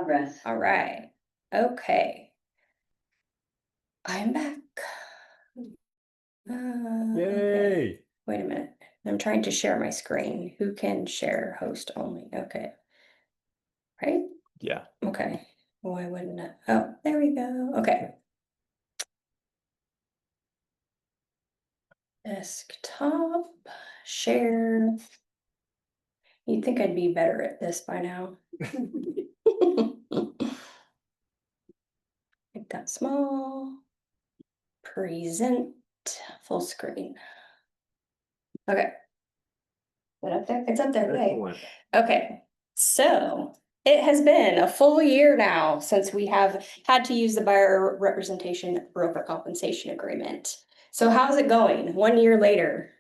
Progress. All right. Okay. I'm back. Okay. Yay! Wait a minute. I'm trying to share my screen. Who can share host only? Okay. Right? Yeah. Okay. Why wouldn't it? Oh, there we go. Okay. Desktop, share. You'd think I'd be better at this by now. Make that small. Present full screen. Okay. Is it up there? It's up there. Okay. Excellent. Okay. So it has been a full year now since we have had to use the buyer representation broker compensation agreement. So how's it going? 1 year later.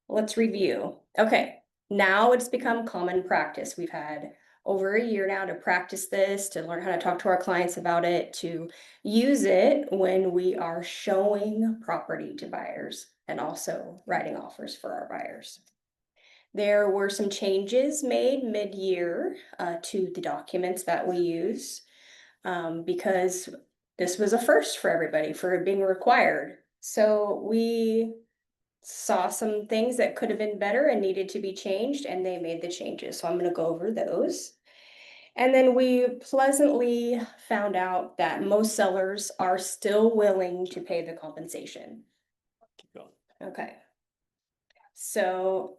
Let's review. Okay. Now it's become common practice. We've had over a year now to practice this, to learn how to talk to our clients about it, to use it when we are showing property to buyers and also writing offers for our buyers. There were some changes made mid-year to the documents that we use because this was a first for everybody for it being required. So we saw some things that could have been better and needed to be changed, and they made the changes. So I'm going to go over those. And then we pleasantly found out that most sellers are still willing to pay the compensation. Keep going. Okay. So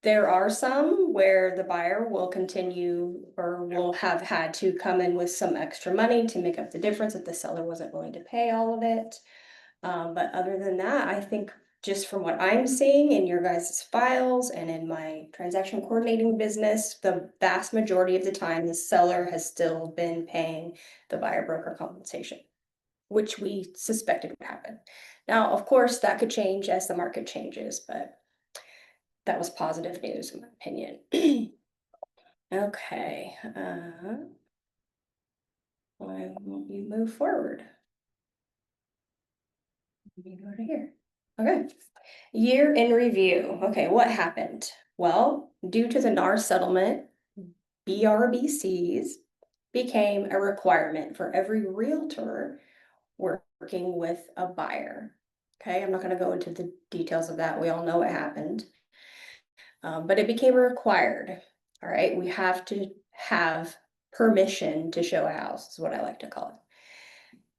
there are some where the buyer will continue or will have had to come in with some extra money to make up the difference if the seller wasn't willing to pay all of it. But other than that, I think just from what I'm seeing in your guys' files and in my transaction coordinating business, the vast majority of the time, the seller has still been paying the buyer broker compensation, which we suspected would happen. Now, of course, that could change as the market changes, but that was positive news in my opinion. Okay. Why won't you move forward? You go to here. Okay. Year in review. Okay, what happened? Well, due to the NAR settlement, BRBCs became a requirement for every realtor working with a buyer. Okay, I'm not going to go into the details of that. We all know what happened. But it became required. All right, we have to have permission to show a house, is what I like to call it.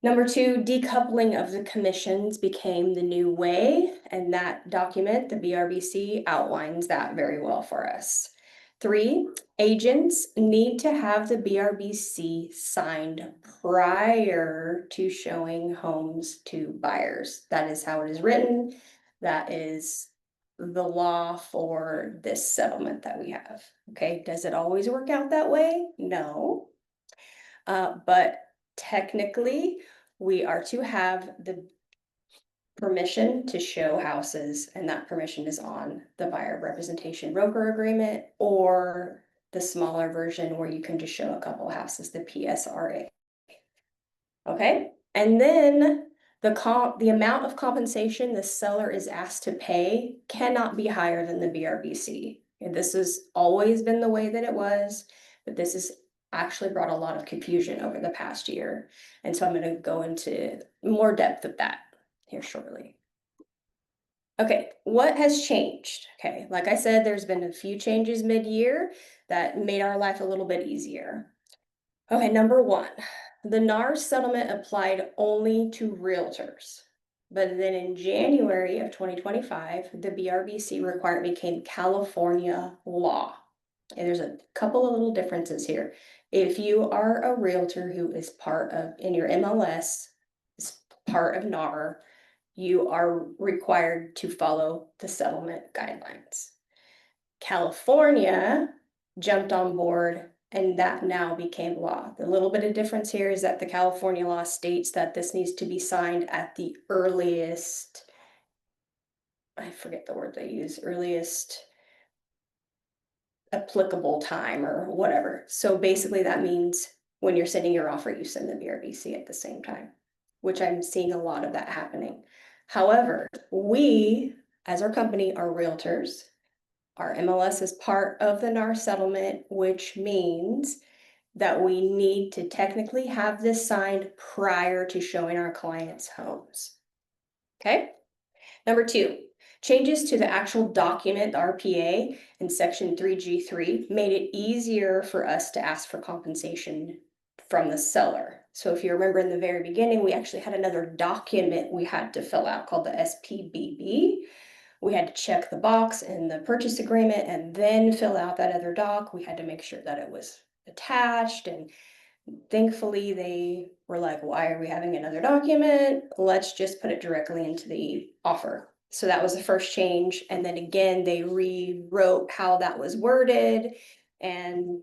Number two, decoupling of the commissions became the new way, and that document, the BRBC, outlines that very well for us. 3, agents need to have the BRBC signed prior to showing homes to buyers. That is how it is written. That is the law for this settlement that we have. Okay, does it always work out that way? No. But technically, we are to have the permission to show houses, and that permission is on the buyer representation broker agreement or the smaller version where you can just show a couple houses, the PSRA. Okay, and then the amount of compensation the seller is asked to pay cannot be higher than the BRBC. And this has always been the way that it was, but this has actually brought a lot of confusion over the past year. And so I'm going to go into more depth of that here shortly. Okay, what has changed? Okay, like I said, there's been a few changes mid-year that made our life a little bit easier. Okay, number 1, the NAR settlement applied only to realtors. But then in January of 2025, the BRBC requirement became California law. And there's a couple of little differences here. If you are a realtor who is part of, in your MLS, is part of NAR, you are required to follow the settlement guidelines. California jumped on board and that now became law. The little bit of difference here is that the California law states that this needs to be signed at the earliest, I forget the word they use, earliest applicable time or whatever. So basically that means when you're sending your offer, you send the BRBC at the same time, which I'm seeing a lot of that happening. However, we, as our company, are realtors. Our MLS is part of the NAR settlement, which means that we need to technically have this signed prior to showing our clients homes. Okay? Number two, changes to the actual document, the RPA in section 3G3 made it easier for us to ask for compensation from the seller. So if you remember in the very beginning, we actually had another document we had to fill out called the SPBB. We had to check the box in the purchase agreement and then fill out that other doc. We had to make sure that it was attached, and thankfully they were like, why are we having another document? Let's just put it directly into the offer. So that was the first change. And then again, they rewrote how that was worded and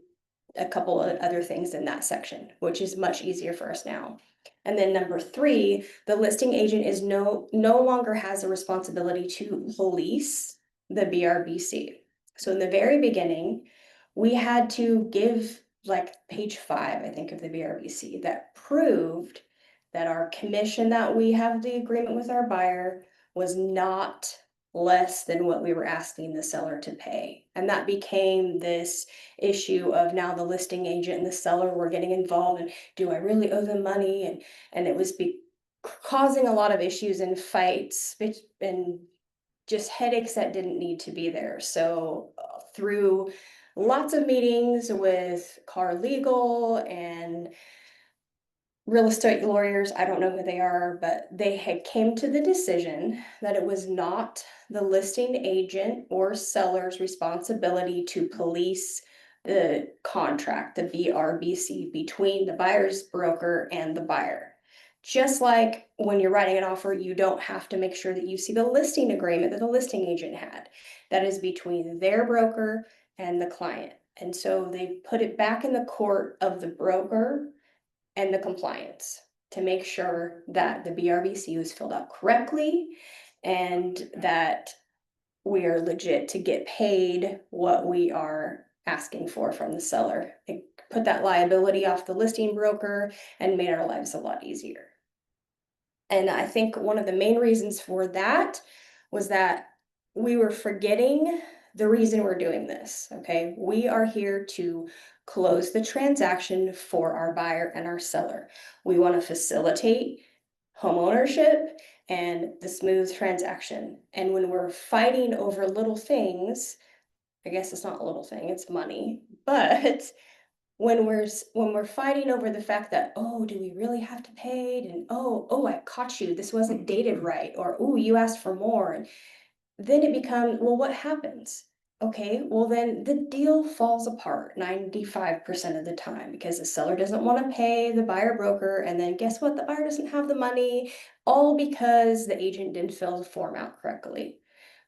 a couple of other things in that section, which is much easier for us now. And then number three, the listing agent is no longer has a responsibility to police the BRBC. So in the very beginning, we had to give like page 5, I think, of the BRBC that proved that our commission that we have the agreement with our buyer was not less than what we were asking the seller to pay. And that became this issue of now the listing agent and the seller were getting involved, and do I really owe them money? And it was causing a lot of issues and fights and just headaches that didn't need to be there. So through lots of meetings with car legal and real estate lawyers, I don't know who they are, but they had came to the decision that it was not the listing agent or seller's responsibility to police the contract, the BRBC, between the buyer's broker and the buyer. Just like when you're writing an offer, you don't have to make sure that you see the listing agreement that the listing agent had. That is between their broker and the client. And so they put it back in the court of the broker and the compliance to make sure that the BRBC was filled out correctly and that we are legit to get paid what we are asking for from the seller. It put that liability off the listing broker and made our lives a lot easier. And I think one of the main reasons for that was that we were forgetting the reason we're doing this, okay? We are here to close the transaction for our buyer and our seller. We want to facilitate homeownership and the smooth transaction. And when we're fighting over little things, I guess it's not a little thing, it's money, but when we're fighting over the fact that, oh, do we really have to pay? And oh, I caught you, this wasn't dated right, or oh, you asked for more. And then it becomes, well, what happens? Okay, well then the deal falls apart 95% of the time because the seller doesn't want to pay the buyer broker, and then guess what? The buyer doesn't have the money, all because the agent didn't fill the form out correctly.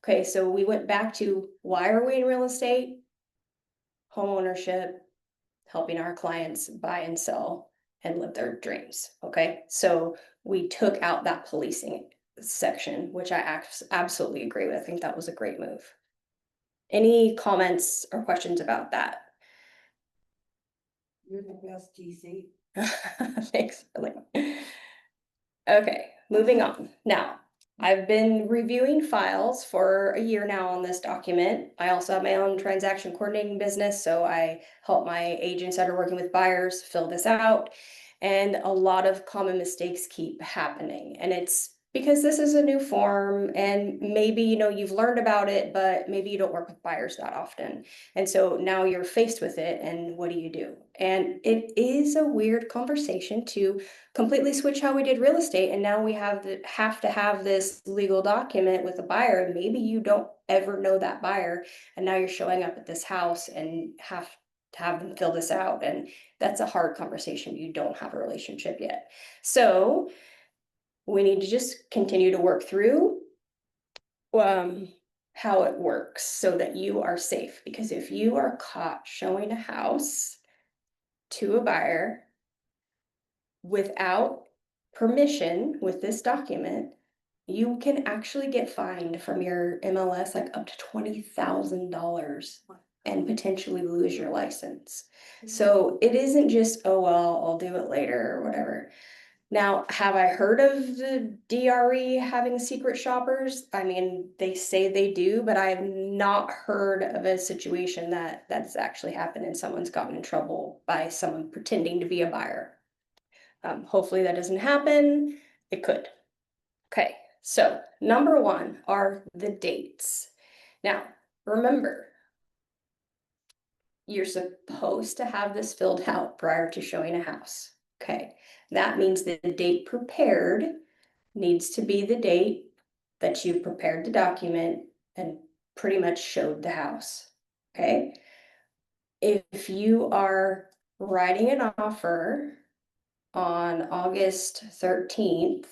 Okay, so we went back to, why are we in real estate? Homeownership, helping our clients buy and sell and live their dreams. Okay, so we took out that policing section, which I absolutely agree with. I think that was a great move. Any comments or questions about that? You're the best GC. Thanks, Lily. Okay, moving on. Now, I've been reviewing files for a year now on this document. I also have my own transaction coordinating business, so I help my agents that are working with buyers fill this out. And a lot of common mistakes keep happening. And it's because this is a new form, and maybe you've learned about it, but maybe you don't work with buyers that often. And so now you're faced with it, and what do? And it is a weird conversation to completely switch how we did real estate, and now we have to have this legal document with a buyer, and maybe you don't ever know that buyer, and now you're showing up at this house and have to have them fill this out, and that's a hard conversation. You don't have a relationship yet, so we need to just continue to work through how it works so that you are safe. Because if you are caught showing a house to a buyer without permission with this document, you can actually get fined from your MLS like up to $20,000 and potentially lose your license. So it isn't just, oh, well, I'll do it later or whatever. Now, have I heard of the DRE having secret shoppers? I mean, they say they do, but I have not heard of a situation that's actually happened and someone's gotten in trouble by someone pretending to be a buyer. Hopefully that doesn't happen. It could. Okay, so number one are the dates. Now, remember, you're supposed to have this filled out prior to showing a house. Okay, that means that the date prepared needs to be the date that you've prepared the document and pretty much showed the house. Okay, if you are writing an offer on August 13th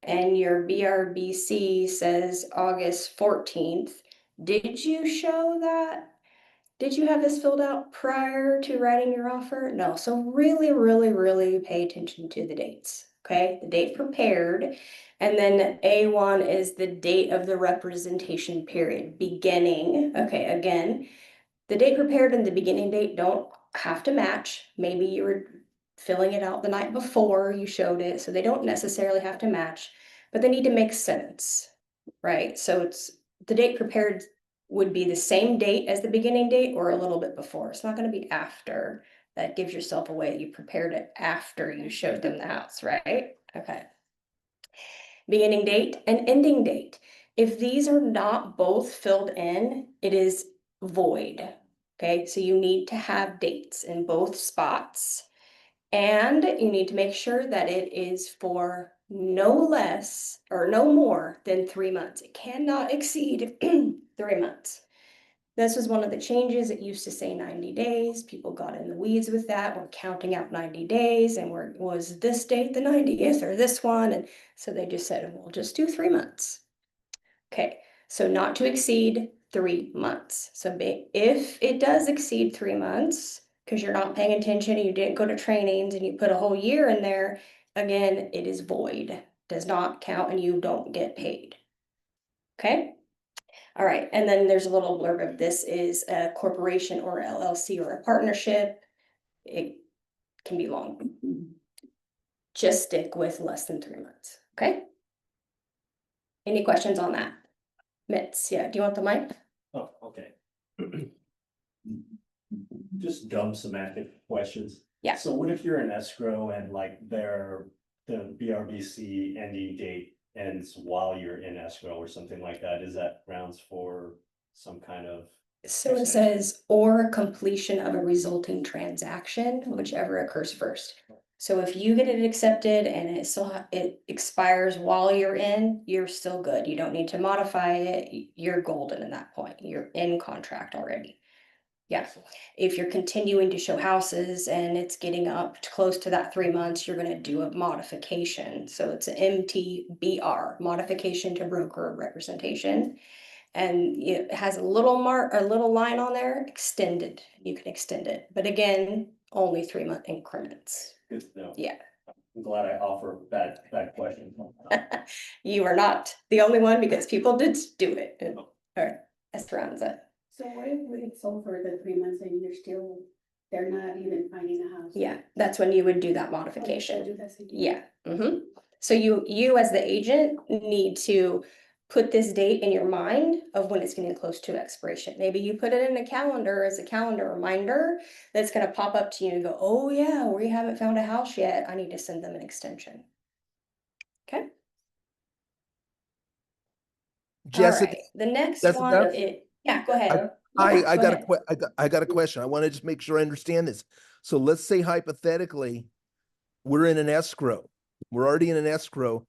and your BRBC says August 14th, did you show that? Did you have this filled out prior to writing your offer? No. So really, really, really pay attention to the dates. Okay, the date prepared. And then A1 is the date of the representation period, beginning. Okay, again, the date prepared and the beginning date don't have to match. Maybe you were filling it out the night before you showed it, so they don't necessarily have to match, but they need to make sense, right? So it's the date prepared would be the same date as the beginning date or a little bit before. It's not going to be after. That gives yourself away. You prepared it after you showed them the house, right? Okay. Beginning date and ending date. If these are not both filled in, it is void. Okay, so you need to have dates in both spots. And you need to make sure that it is for no less or no more than 3 months. It cannot exceed 3 months. This was one of the changes. It used to say 90 days. People got in the weeds with that. We're counting out 90 days and was this date the 90th or this one? And so they just said, we'll just do 3 months. Okay, so not to exceed 3 months. So if it does exceed 3 months, because you're not paying attention and you didn't go to trainings and you put a whole year in there, again, it is void, does not count and you don't get paid. Okay? All right, and then there's a little blurb of this is a corporation or LLC or a partnership. It can be long. Just stick with less than 3 months, okay? Any questions on that? Mitz, yeah, do you want the mic? Oh, okay. Just dumb semantic questions. Yeah. So what if you're in escrow and like the BRBC ending date ends while you're in escrow or something like that? Is that grounds for some kind of? So it says, or completion of a resulting transaction, whichever occurs first. So if you get it accepted and it expires while you're in, you're still good. You don't need to modify it. You're golden at that point. You're in contract already. Yeah. If you're continuing to show houses and it's getting up close to that 3 months, you're going to do a modification. So it's an MTBR, modification to broker representation. And it has a little line on there, extended. You can extend it, but again, only 3 month increments. Good to know. Yeah. I'm glad I offer that question. You are not the only one because people did do it. All right, Esperanza. So what if it's over the 3 months and they're not even finding a house? Yeah, that's when you would do that modification. Do this again? Yeah. So you as the agent need to put this date in your mind of when it's getting close to expiration. Maybe you put it in a calendar as a calendar reminder that's going to pop up to you and go, oh yeah, we haven't found a house yet. I need to send them an extension. Okay. Jessica, All right. The next Jessica? one, yeah, go ahead. I got a question. I want to just make sure I understand this. So let's say hypothetically, we're in an escrow. We're already in an escrow,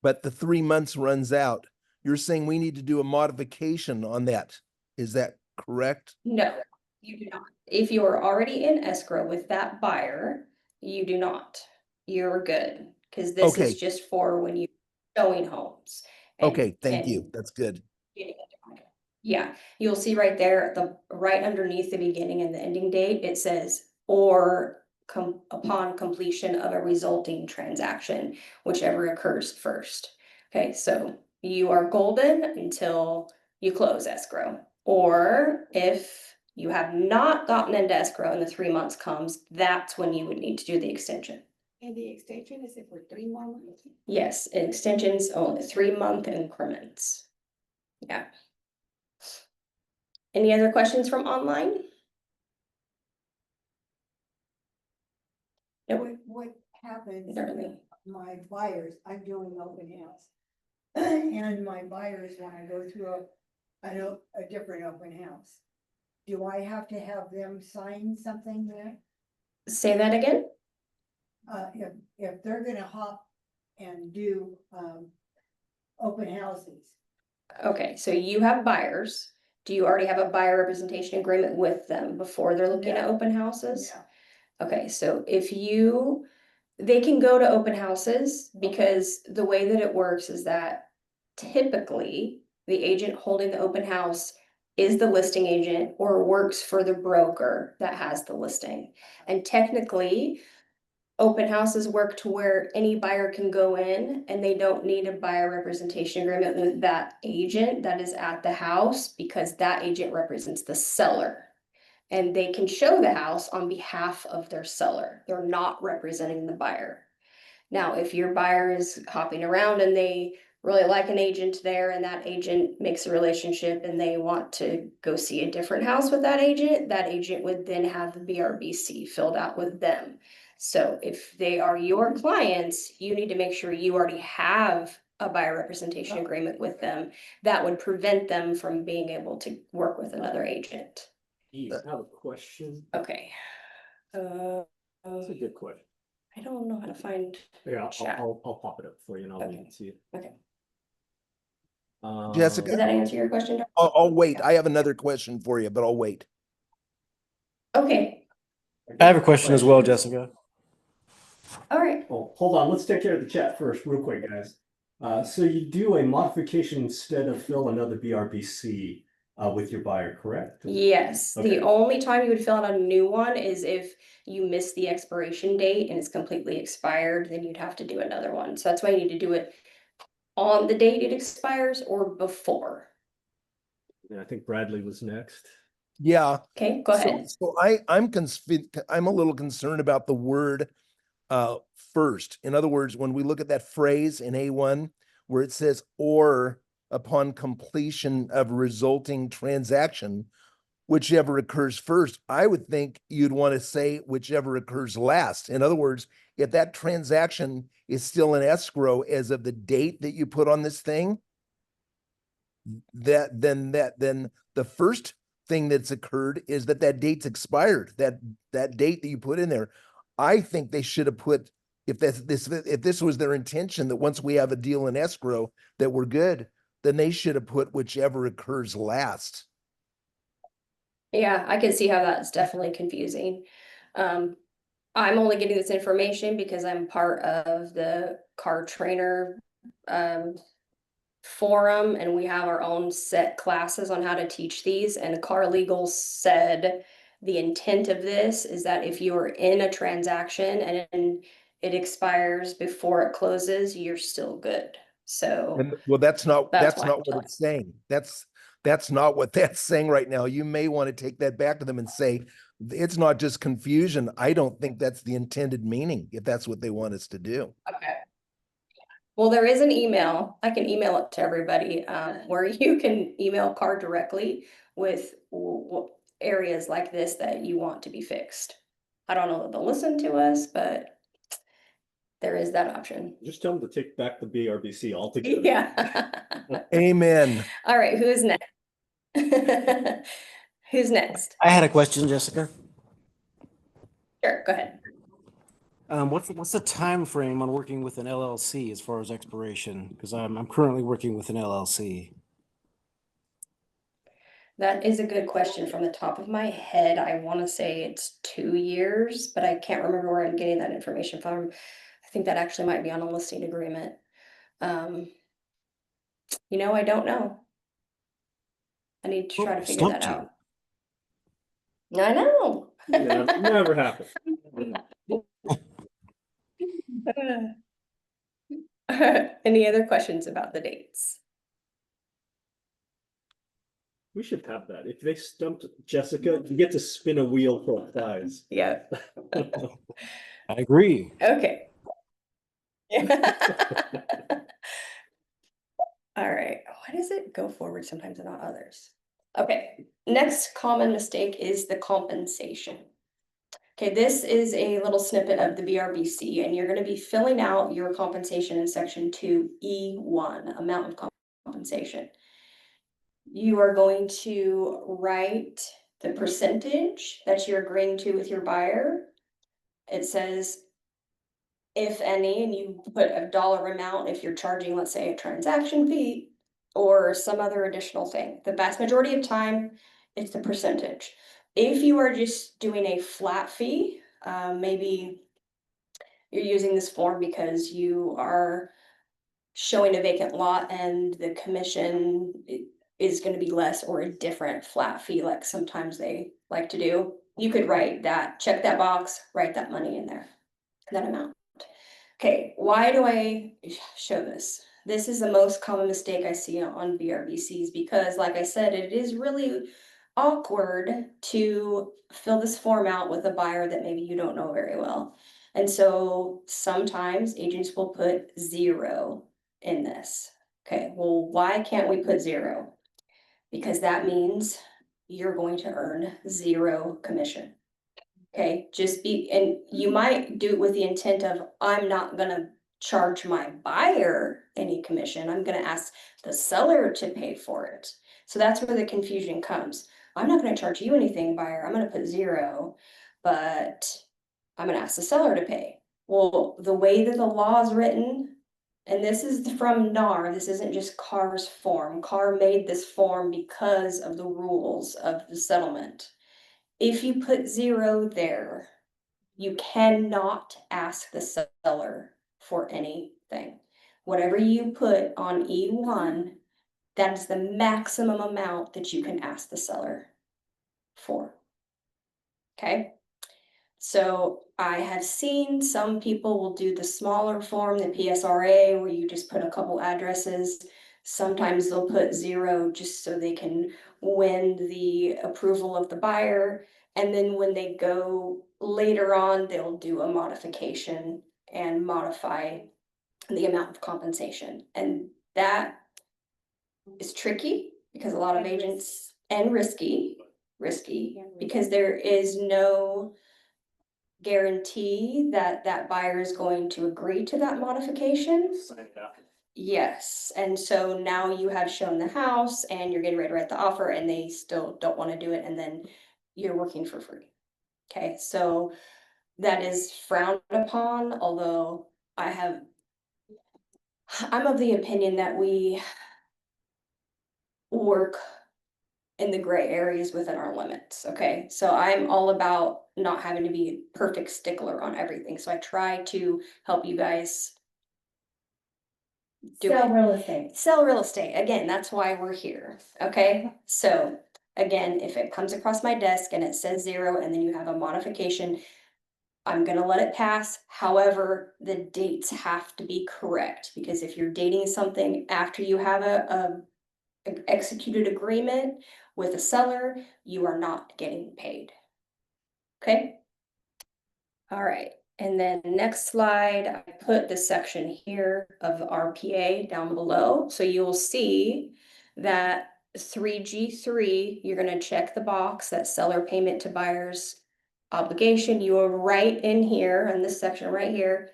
but the 3 months runs out. You're saying we need to do a modification on that. Is that correct? No, you do not. If you are already in escrow with that buyer, you do not. You're good. Because this Okay. is just for when you're showing homes. Okay, thank you. That's good. Yeah, you'll see right there, right underneath the beginning and the ending date, it says, or upon completion of a resulting transaction, whichever occurs first. Okay, so you are golden until you close escrow. Or if you have not gotten into escrow and the 3 months comes, that's when you would need to do the extension. And the extension is it for 3 more months? Yes, extensions only 3-month increments. Yeah. Any other questions from online? Nope. What happens, Certainly. my buyers, I'm doing open house. And my buyers wanna go through a different open house. Do I have to have them sign something there? Say that again? If they're gonna hop and do, open houses. Okay, so you have buyers. Do you already have a buyer representation agreement with them before they're looking at No. open houses? Yeah. Okay, so they can go to open houses because the way that it works is that typically the agent holding the open house is the listing agent or works for the broker that has the listing. And technically, open houses work to where any buyer can go in and they don't need a buyer representation agreement with that agent that is at the house because that agent represents the seller. And they can show the house on behalf of their seller. They're not representing the buyer. Now, if your buyer is hopping around and they really like an agent there and that agent makes a relationship and they want to go see a different house with that agent would then have the BRBC filled out with them. So if they are your clients, you need to make sure you already have a buyer representation agreement with them. That would prevent them from being able to work with another agent. You have a question? Okay. That's a good question. I don't know how to find. Yeah, Chat. I'll pop it up for you and I'll Okay. leave it to you. Okay. Jessica? Does that answer your question, Dr.? I'll wait. I have another question for you, but I'll wait. Okay, I have a question as well, Jessica. all right. Oh, hold on, let's take care of the chat first, real quick, guys. So you do a modification instead of fill another BRBC with your buyer, correct? Yes, Okay. the only time you would fill out a new one is if you miss the expiration date and it's completely expired, then you'd have to do another one. So that's why you need to do it on the date it expires or before. Yeah, I think Bradley was next. Yeah. Okay, go ahead. So I'm a little concerned about the word first. In other words, when we look at that phrase in A1 where it says or upon completion of resulting transaction, whichever occurs first, I would think you'd want to say whichever occurs last. In other words, if that transaction is still in escrow as of the date that you put on this thing, then the first thing that's occurred is that date's expired, that date that you put in there. I think they should have put, if this was their intention, that once we have a deal in escrow that we're good, then they should have put whichever occurs last. Yeah, I can see how that's definitely confusing. I'm only getting this information because I'm part of the car trainer forum and we have our own set classes on how to teach these, and car legal said the intent of this is that if you are in a transaction and it expires before it closes, you're still good. So And well, that's not That's why I'm what telling it's saying. That's not what that's saying right now. You may want to take that back to them and say, it's not just confusion. I don't think that's the intended meaning, if that's what they want us to do. okay. Well, there is an email, I can email it to everybody, where you can email CAR directly with areas like this that you want to be fixed. I don't know that they'll listen to us, but there is that option. Just tell them to take back the BRBC altogether. Yeah. Amen. All right, who's next? Who's next? I had a question, Jessica. Sure, go ahead. What's the time frame on working with an LLC as far as expiration? Because I'm currently working with an LLC. That is a good question. From the top of my head, I want to say it's 2 years, but I can't remember where I'm getting that information from. I think that actually might be on a listing agreement. I don't know. I need to try to figure that Stumped you. out. I know. Never happened. Any other questions about the dates? We should have that. If they stumped Jessica, you get to spin a wheel for a prize. Yeah. I agree. Okay. All right, why does it go forward sometimes and not others? Okay, next common mistake is the compensation. Okay, this is a little snippet of the BRBC, and you're gonna be filling out your compensation in section 2E1, amount of compensation. You are going to write the percentage that you're agreeing to with your buyer. It says, if any, and you put a dollar amount if you're charging, let's say, a transaction fee or some other additional thing. The vast majority of time, it's the percentage. If you are just doing a flat fee, maybe you're using this form because you are showing a vacant lot and the commission is going to be less, or a different flat fee like sometimes they like to do. You could write that, check that box, write that money in there, that amount. Okay, why do I show this? This is the most common mistake I see on BRBCs because, like I said, it is really awkward to fill this form out with a buyer that maybe you don't know very well. And so sometimes agents will put 0 in this. Okay, well, why can't we put 0? Because that means you're going to earn 0 commission. Okay, and you might do it with the intent of, I'm not gonna charge my buyer any commission, I'm gonna ask the seller to pay for it. So that's where the confusion comes. I'm not gonna charge you anything, buyer, I'm gonna put 0, but I'm gonna ask the seller to pay. Well, the way that the law is written, and this is from NAR, this isn't just CAR's form. CAR made this form because of the rules of the settlement. If you put 0 there, you cannot ask the seller for anything. Whatever you put on E1, that is the maximum amount that you can ask the seller for. Okay? So I have seen some people will do the smaller form, the PSRA, where you just put a couple addresses. Sometimes they'll put 0 just so they can win the approval of the buyer. And then when they go later on, they'll do a modification and modify the amount of compensation. And that is tricky because a lot of agents, and risky, because there is no guarantee that that buyer is going to agree to that modification. Yes, and so now you have shown the house and you're getting ready to write the offer and they still don't want to do it, and then you're working for free. Okay, so that is frowned upon, although I'm of the opinion that we work in the gray areas within our limits. Okay, so I'm all about not having to be a perfect stickler on everything. So I try to help you guys Sell real estate. sell real estate. Again, that's why we're here. Okay, so again, if it comes across my desk and it says 0 and then you have a modification, I'm gonna let it pass. However, the dates have to be correct, because if you're dating something after you have a executed agreement with a seller, you are not getting paid. Okay? All right, and then next slide, I put the section here of RPA down below. So you'll see that 3G3, you're gonna check the box that seller payment to buyer's obligation. You will write in here, in this section right here,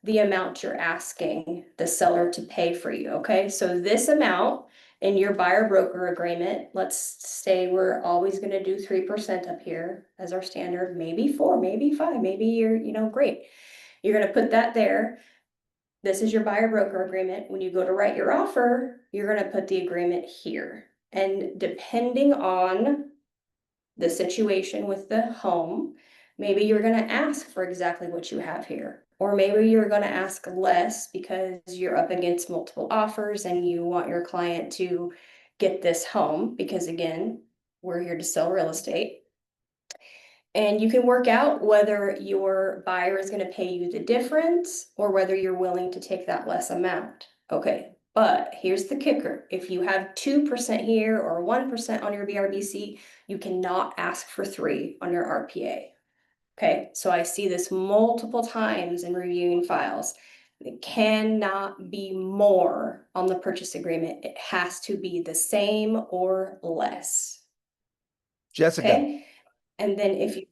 the amount you're asking the seller to pay for you, okay? So this amount in your buyer broker agreement, let's say we're always gonna do 3% up here as our standard, maybe 4, maybe 5, maybe you're, great. You're gonna put that there. This is your buyer broker agreement. When you go to write your offer, you're gonna put the agreement here. And depending on the situation with the home, maybe you're gonna ask for exactly what you have here. Or maybe you're gonna ask less because you're up against multiple offers and you want your client to get this home, because again, we're here to sell real estate. And you can work out whether your buyer is gonna pay you the difference or whether you're willing to take that less amount. Okay, but here's the kicker. If you have 2% here or 1% on your BRBC, you cannot ask for 3 on your RPA. Okay, so I see this multiple times in reviewing files. It cannot be more on the purchase agreement. It has to be the same or less. Jessica, Okay? And then if you,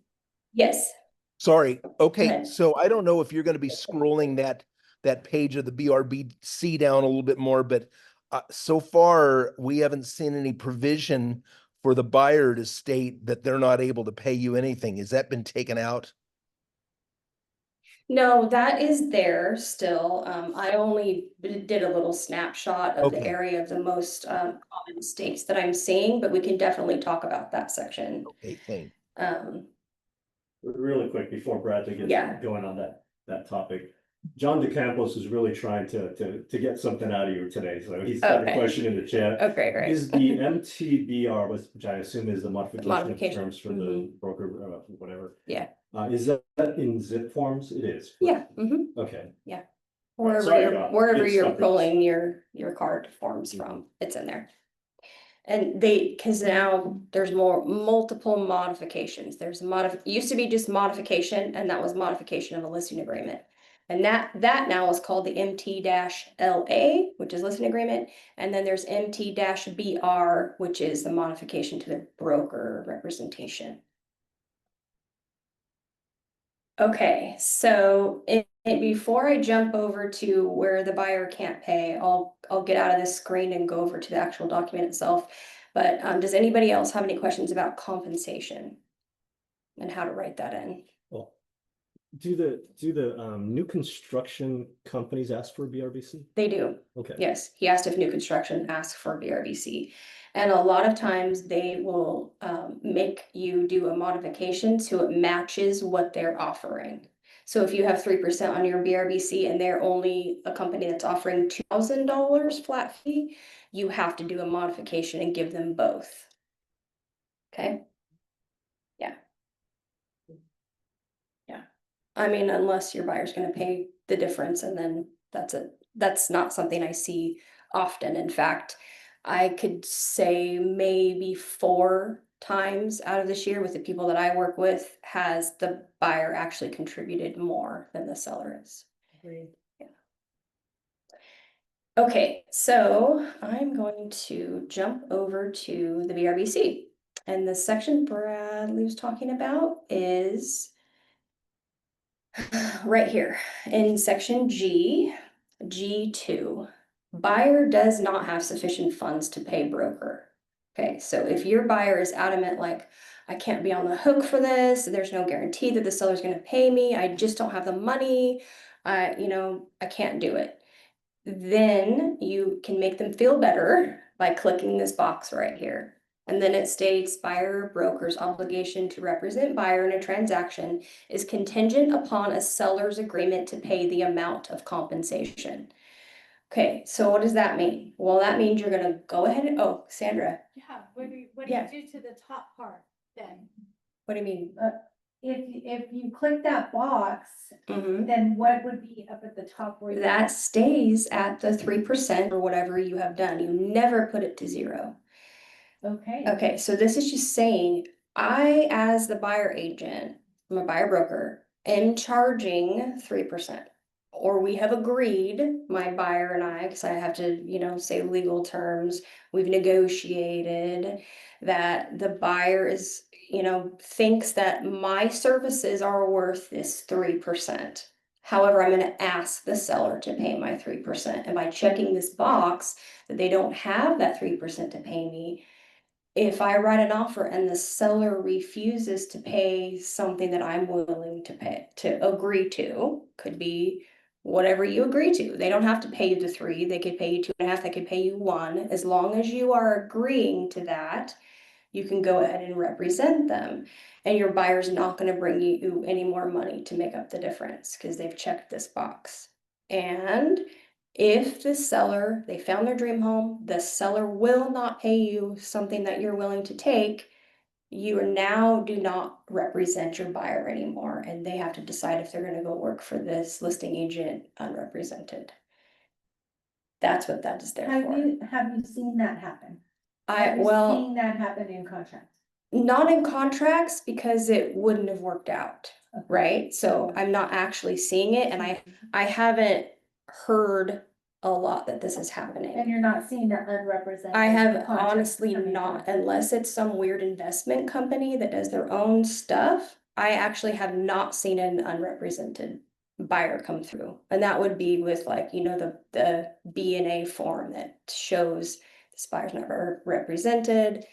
yes, sorry. Okay, ahead. so I don't know if you're gonna be scrolling that page of the BRBC down a little bit more, but so far, we haven't seen any provision for the buyer to state that they're not able to pay you anything. Has that been taken out? No, that is there still. I only did a little snapshot of the Okay. area of the most common mistakes that I'm seeing, but we can definitely talk about that section. Okay, thanks. Really quick before Bradley Yeah. gets going on that topic. John DeCampos is really trying to get something out of you today, so he's got a Okay. question in the chat. Okay, great. Is the MTBR, which I assume is the modification of Modification, terms for the broker, whatever? Yeah. Is that in zip forms? It is. Yeah. Okay. Wherever Sorry, you're, Doc. wherever It's you're something. pulling your card forms from, it's in there. And cause now there's multiple modifications. There's used to be just modification, and that was modification of a listing agreement. And that now is called the MT-LA, which is listing agreement. And then there's MT-BR, which is the modification to the broker representation. Okay, so before I jump over to where the buyer can't pay, I'll get out of this screen and go over to the actual document itself. But does anybody else have any questions about compensation and how to write that in? Well, do the new construction companies ask for BRBC? They do. Okay. Yes, he asked if new construction asks for BRBC. And a lot of times they will make you do a modification so it matches what they're offering. So if you have 3% on your BRBC and they're only a company that's offering $2,000 flat fee, you have to do a modification and give them both. Okay? Yeah. Yeah. I mean, unless your buyer's gonna pay the difference, and then that's it. That's not something I see often. In fact, I could say maybe 4 times out of this year with the people that I work with has the buyer actually contributed more than the seller is. Agreed. Yeah. Okay, so I'm going to jump over to the BRBC. And the section Bradley was talking about is right here in section G2, buyer does not have sufficient funds to pay broker. Okay, so if your buyer is adamant, like, I can't be on the hook for this, there's no guarantee that the seller's going to pay me, I just don't have the money, I can't do it. Then you can make them feel better by clicking this box right here. And then it states buyer or broker's obligation to represent buyer in a transaction is contingent upon a seller's agreement to pay the amount of compensation. Okay, so what does that mean? Well, that means you're gonna go ahead and, oh, Sandra, Yeah, what do Yeah. you do to the top part then? what do you mean? If you click that box, Mhm. then what would be up at the top where you? That stays at the 3% or whatever you have done. You never put it to 0. Okay. Okay, so this is just saying, I, as the buyer agent, I'm a buyer broker, am charging 3%. Or we have agreed, my buyer and I, because I have to, say legal terms, we've negotiated that the buyer is, thinks that my services are worth this 3%. However, I'm gonna ask the seller to pay my 3%. And by checking this box that they don't have that 3% to pay me, if I write an offer and the seller refuses to pay something that I'm willing to pay, to agree to, could be whatever you agree to. They don't have to pay you the 3, they could pay you 2.5, they could pay you 1. As long as you are agreeing to that, you can go ahead and represent them. And your buyer's not gonna bring you any more money to make up the difference because they've checked this box. And if the seller, they found their dream home, the seller will not pay you something that you're willing to take, you now do not represent your buyer anymore, and they have to decide if they're gonna go work for this listing agent unrepresented. That's what that is there Have for. you seen that happen? Have you Well, seen that happen in contracts? not in contracts because it wouldn't have worked out, Okay. right? So I'm not actually seeing it, and I haven't heard a lot that this is happening. And you're not seeing the unrepresented. I have contracts honestly coming not, through. unless it's some weird investment company that does their own stuff. I actually have not seen an unrepresented buyer come through. And that would be with like, you know, the B&A form that shows this buyer's not represented,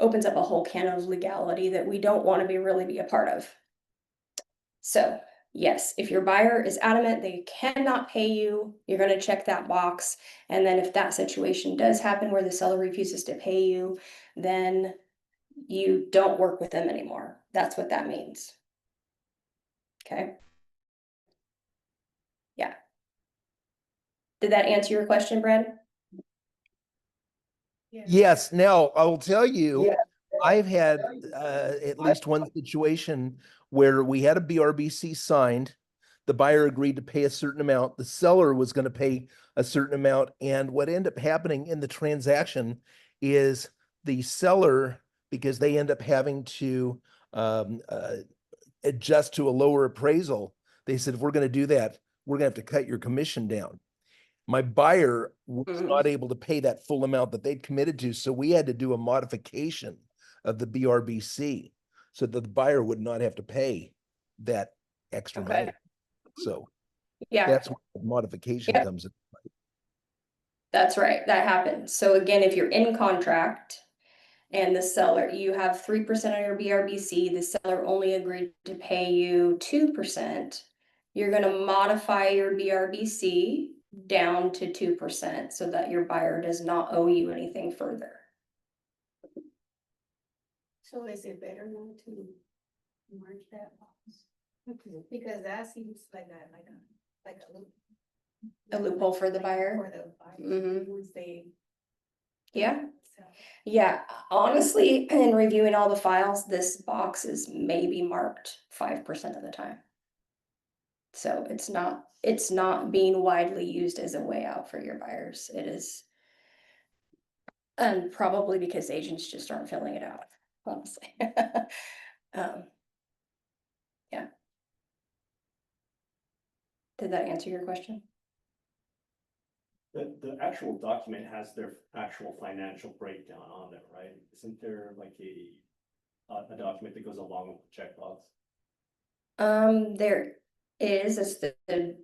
opens up a whole can of legality that we don't want to really be a part of. So yes, if your buyer is adamant they cannot pay you, you're going to check that box. And then if that situation does happen where the seller refuses to pay you, then you don't work with them anymore. That's what that means. Okay. Yeah. Did that answer your question, Brad? Yes, now I will tell you, I've had at least one situation where we had a BRBC signed. The buyer agreed to pay a certain amount. The seller was going to pay a certain amount. And what ended up happening in the transaction is the seller, because they end up having to adjust to a lower appraisal, they said, if we're going to do that, we're going to have to cut your commission down. My buyer was not able to pay that full amount that they'd committed to, so we had to do a modification of the BRBC so that the buyer would not have to pay that extra Okay. money. So Yeah. that's where the modification Yep. comes in. That's right, that happens. So again, if you're in contract and the seller, you have 3% on your BRBC, the seller only agreed to pay you 2%, you're gonna modify your BRBC down to 2% so that your buyer does not owe you anything further. So is it better not to merge that box? Because that seems like a loop. A loophole for the buyer? For the buyer, Mhm. once they. Yeah. So, Yeah, honestly, in reviewing all the files, this box is maybe marked 5% of the time. So it's not being widely used as a way out for your buyers. It is. And probably because agents just aren't filling it out, honestly. Yeah. Did that answer your question? The actual document has their actual financial breakdown on it, right? Isn't there like a document that goes along with the checkbox? There is, it's the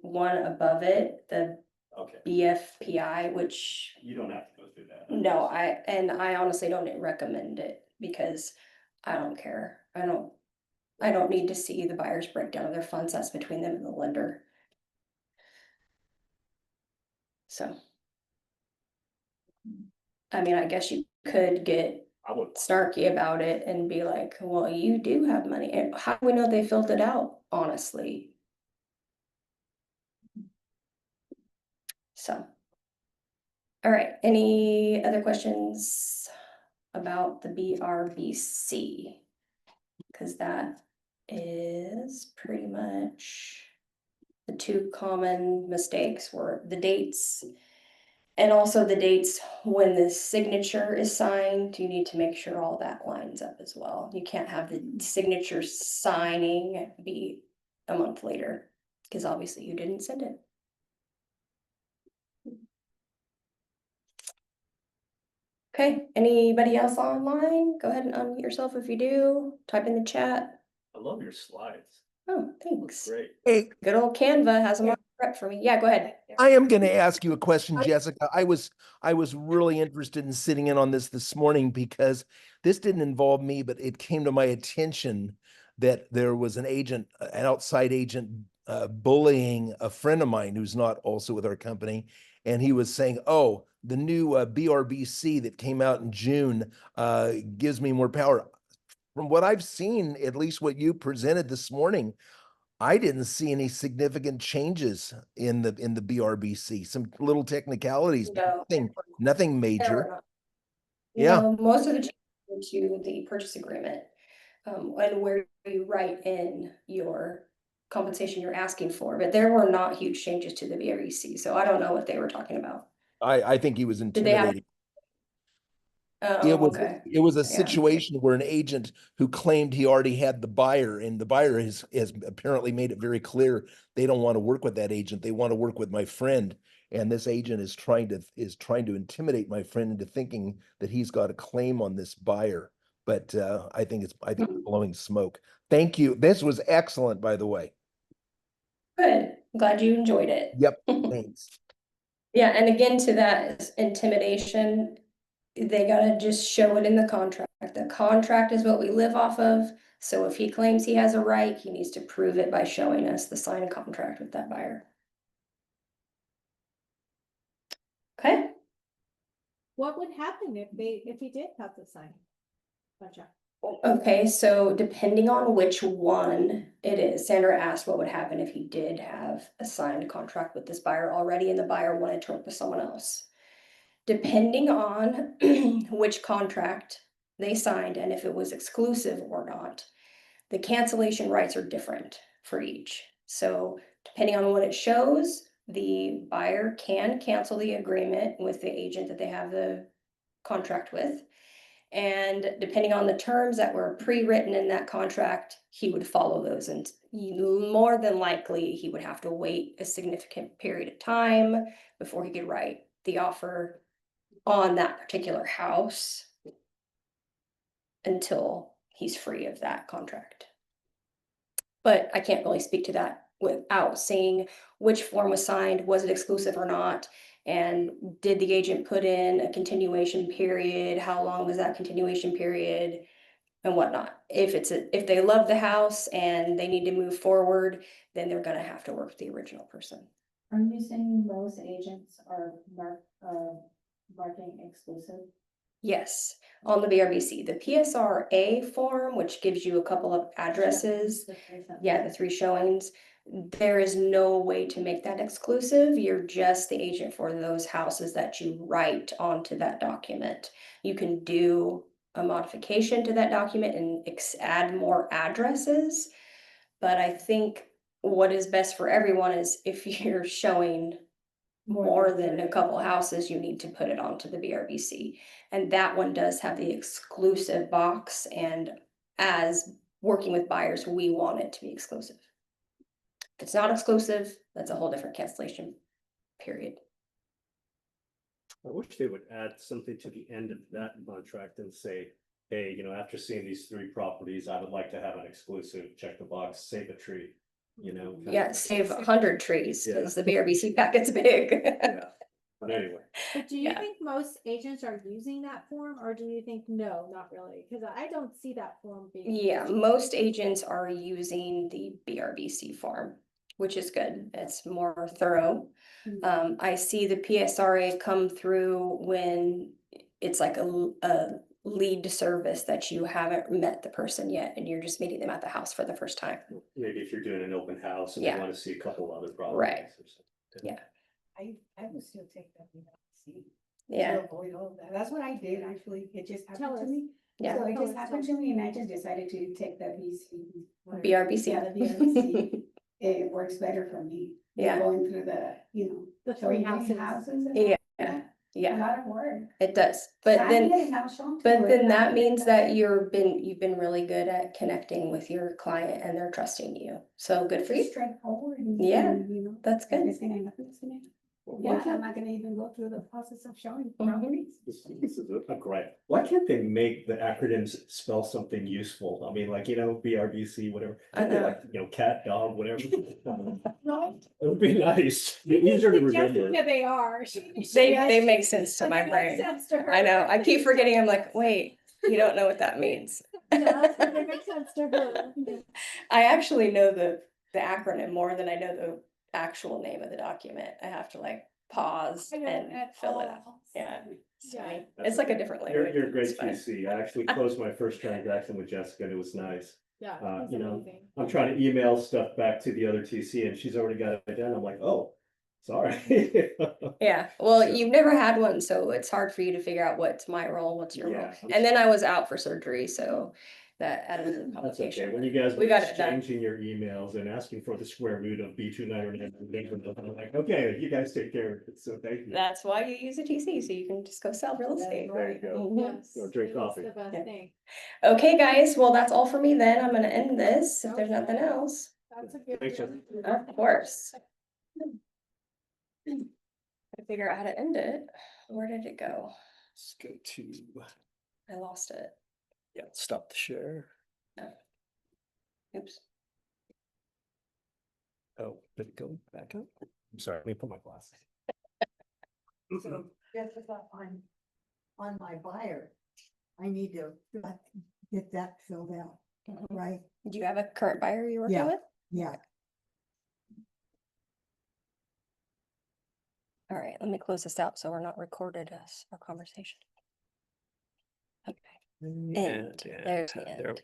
one above it, the Okay, BFPI, which you don't have to go through that. no, I honestly don't recommend it because I don't care. I don't need to see the buyer's breakdown of their funds. That's between them and the lender. So. I mean, I guess you could get I would, snarky about it and be like, well, you do have money. And how do we know they filled it out, honestly? So. All right, any other questions about the BRBC? Because that is pretty much the two common mistakes were the dates and also the dates when the signature is signed. You need to make sure all that lines up as well. You can't have the signature signing be a month later because obviously you didn't send it. Okay, anybody else online? Go ahead and unmute yourself if you do. Type in the chat. I love your slides. Oh, thanks. Great. Hey, Good old Canva has them all prepped for me. Yeah, go ahead. I am going to ask you a question, Jessica. I was really interested in sitting in on this morning because this didn't involve me, but it came to my attention that there was an outside agent, bullying a friend of mine who's not also with our company, and he was saying, "Oh, the new BRBC that came out in June gives me more power." From what I've seen, at least what you presented this morning, I didn't see any significant changes in the BRBC. Some little technicalities, but No. nothing major. Yeah. Yeah. Most of the changes to the purchase agreement, and where you write in your compensation you're asking for, but there were not huge changes to the BREC, so I don't know what they were talking about. I think he was Did they have? intimidating. Oh, okay. It was a Yeah. situation where an agent who claimed he already had the buyer, and the buyer has apparently made it very clear they don't want to work with that agent. They want to work with my friend. And this agent is trying to intimidate my friend into thinking that he's got a claim on this buyer. But I think it's blowing smoke. Thank you. This was excellent, by the way. Good. Glad you enjoyed it. Yep. Thanks. Yeah, and again, to that intimidation, they gotta just show it in the contract. The contract is what we live off of. So if he claims he has a right, he needs to prove it by showing us the signed contract with that buyer. Okay, What would happen if he did have the sign contract? okay, so depending on which one it is, Sandra asked what would happen if he did have a signed contract with this buyer already and the buyer wanted to work with someone else. Depending on which contract they signed and if it was exclusive or not, the cancellation rights are different for each. So depending on what it shows, the buyer can cancel the agreement with the agent that they have the contract with. And depending on the terms that were pre-written in that contract, he would follow those. And more than likely, he would have to wait a significant period of time before he could write the offer on that particular house until he's free of that contract. But I can't really speak to that without seeing which form was signed, was it exclusive or not? And did the agent put in a continuation period? How long was that continuation period? And whatnot. If they love the house and they need to move forward, then they're gonna have to work with the original person. Are you saying most agents are marking exclusive? Yes, on the BRBC, the PSRA form, which gives you a couple of addresses, yeah, the 3 showings. There is no way to make that exclusive. You're just the agent for those houses that you write onto that document. You can do a modification to that document and add more addresses. But I think what is best for everyone is if you're showing more than a couple houses, you need to put it onto the BRBC. And that one does have the exclusive box, and as working with buyers, we want it to be exclusive. If it's not exclusive, that's a whole different cancellation period. I wish they would add something to the end of that contract and say, hey, after seeing these 3 properties, I would like to have an exclusive, check the box, save a tree, kind of Yeah, thing. save 100 trees, Yeah. because the BRBC packet's big. Yeah, but anyway. But do you Yeah. think most agents are using that form, or do you think no, not really? Because I don't see that form being. Yeah, used. most agents are using the BRBC form, which is good. It's more thorough. I see the PSRA come through when it's like a lead service that you haven't met the person yet and you're just meeting them at the house for the first time. Maybe if you're doing an open house and Yeah. you want to see a couple other properties. Right. or something. Yeah. I would still take that BRBC. Yeah, To avoid all of that. That's what I did, actually. It just Tell happened us. to me. yeah. So it Tell just us, happened tell to me and I just decided to take the BC. BRBC. Yeah, the BRBC. It works better for me. than Yeah. Going through the, The showing 3 houses. houses. and Yeah, A yeah, lot of work. it does. But Saturday, then, I was shown to but it, then and I that did means that you've been really good at connecting with your client and they're trusting you. So good for Pretty you. straightforward. Yeah, And, that's good. everything I know is in it. Yeah, I'm not gonna even go through the process of showing properties. This is a great. Why can't they make the acronyms spell something useful? I mean, like, BRBC, whatever. I know. Like, cat, dog, whatever. Right. It would be nice, be easier to remember. Jessica, they are. They make sense to my brain. I know. I keep forgetting. I'm like, wait, you don't know what that means. Yeah, they make sense to her. I actually know the acronym more than I know the actual name of the document. I have to like pause I know, and at fill it all. out. Yeah. It's Yeah. funny. It's like a different language. You're a great It's fine. TC. I actually closed my first transaction with Jessica and it was nice. Yeah. He's you know, amazing. I'm trying to email stuff back to the other TC and she's already got it done. I'm like, oh, sorry. Yeah, well, So- you've never had one, so it's hard for you to figure out what's my role, what's your role. Yeah. And then I was out for surgery, so that added to the That's okay, publication. when you guys We were got it done. exchanging your emails and asking for the square root of B299, I'm like, okay, you guys take care of it, so thank you. That's why you use a TC, so you can just go sell real estate. There you go. Mhm. Yes, Go drink it is coffee. The best Yeah. thing. Okay, guys, well, that's all for me then. I'm gonna end this if there's nothing else. That's a good. Thanks, one. Of course. I figure out how to end it. Where did it go? Let's go to, I lost it. yeah, stop the share. Oops. Oh, did it go back up? I'm sorry, let me put my glasses. So just as on my buyer, I need to get that filled out, right? Do you have a current buyer you're working Yeah. with? Yeah. All right, let me close this out so we're not recorded as our conversation. Okay. And, End. There's the there end. we go.